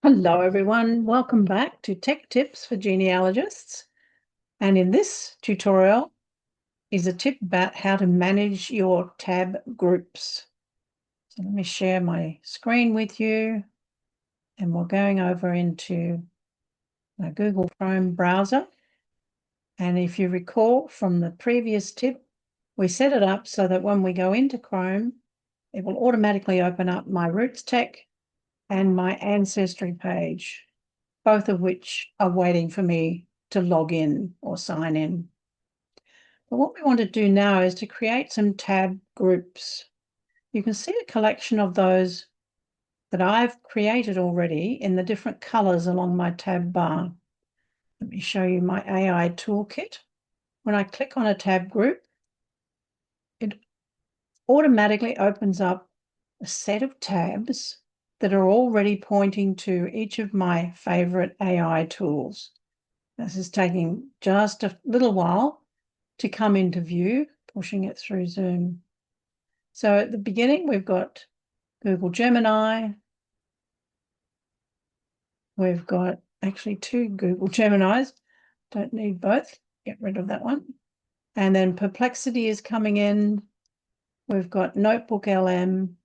Hello, everyone. Welcome back to Tech Tips for Genealogists. And in this tutorial is a tip about how to manage your tab groups. So let me share my screen with you. And we're going over into the Google Chrome browser. And if you recall from the previous tip, we set it up so that when we go into Chrome, it will automatically open up my Roots Tech and my Ancestry page, both of which are waiting for me to log in or sign in. But what we want to do now is to create some tab groups. You can see a collection of those that I've created already in the different colors along my tab bar. Let me show you my AI toolkit. When I click on a tab group, it automatically opens up a set of tabs that are already pointing to each of my favorite AI tools. This is taking just a little while to come into view, pushing it through Zoom. So at the beginning, we've got Google Gemini. We've got actually two Google Geminis. Don't need both. Get rid of that one. And then Perplexity is coming in. We've got Notebook LM,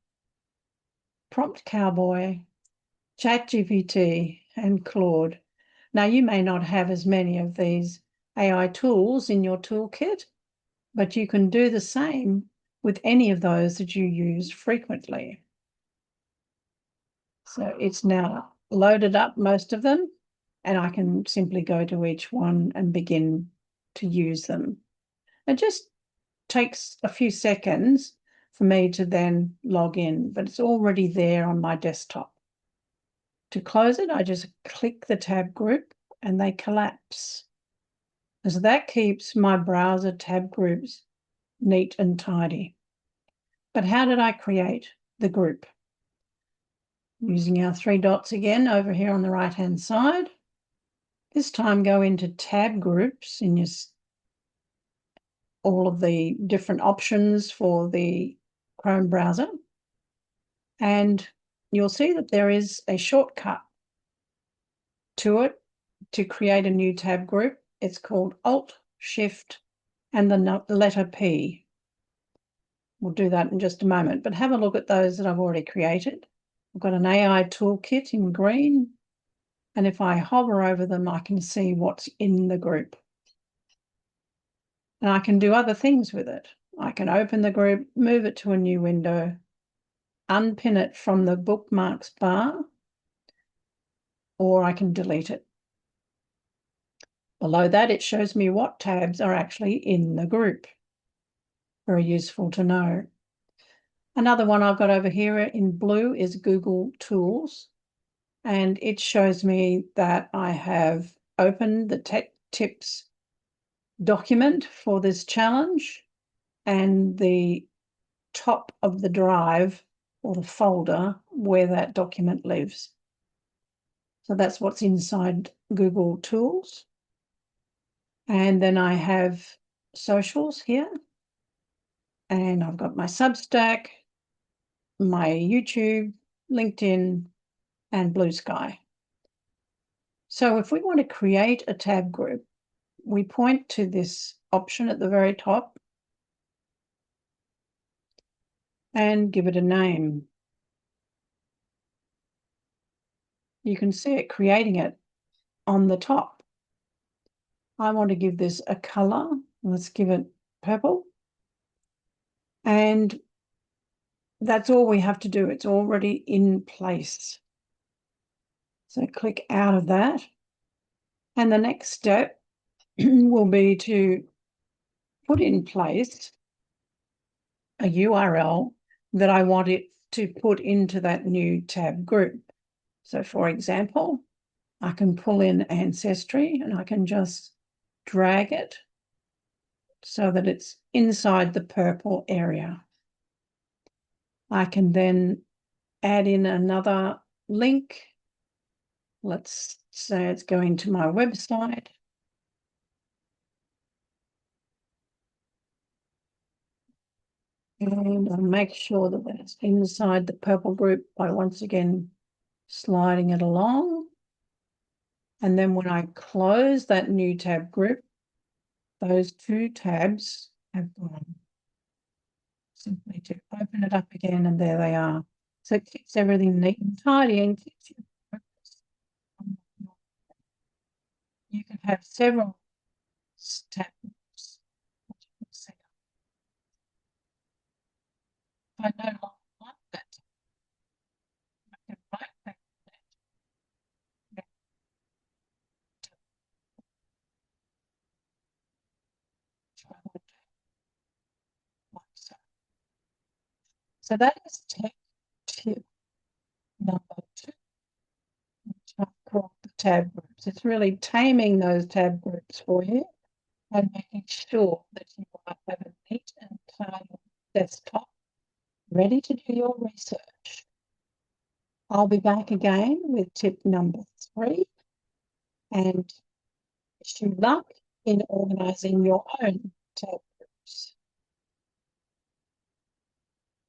Prompt Cowboy, ChatGPT, and Claude. Now, you may not have as many of these AI tools in your toolkit, but you can do the same with any of those that you use frequently. So it's now loaded up most of them, and I can simply go to each one and begin to use them. It just takes a few seconds for me to then log in, but it's already there on my desktop. To close it, I just click the tab group and they collapse. So that keeps my browser tab groups neat and tidy. But how did I create the group? Using our three dots again over here on the right-hand side. This time go into tab groups in your all of the different options for the Chrome browser. And you'll see that there is a shortcut to it to create a new tab group. It's called Alt, Shift, and the letter P. We'll do that in just a moment, but have a look at those that I've already created. I've got an AI toolkit in green, and if I hover over them, I can see what's in the group. And I can do other things with it. I can open the group, move it to a new window, unpin it from the bookmarks bar, or I can delete it. Below that, it shows me what tabs are actually in the group. Very useful to know. Another one I've got over here in blue is Google Tools, and it shows me that I have opened the Tech Tips document for this challenge, and the top of the drive or the folder where that document lives. So that's what's inside Google Tools. And then I have socials here, and I've got my Substack, my YouTube, LinkedIn, and Blue Sky. So if we want to create a tab group, we point to this option at the very top and give it a name. You can see it creating it on the top. I want to give this a color. Let's give it purple. And that's all we have to do. It's already in place. So click out of that. And the next step will be to put in place a URL that I want it to put into that new tab group. So for example, I can pull in Ancestry and I can just drag it so that it's inside the purple area. I can then add in another link. Let's say it's going to my website. And I'll make sure that that's inside the purple group by once again sliding it along. And then when I close that new tab group, those two tabs have gone. Simply to open it up again, and there they are. So it keeps everything neat and tidy and keeps you focused. You can have several tab groups. If I no longer like that, I can right back to that. Like so. So that is tip number 2, which I've called the tab groups. It's really taming those tab groups for you and making sure that you have a neat and tidy desktop ready to do your research. I'll be back again with tip number 3 and wish you luck in organising your own tab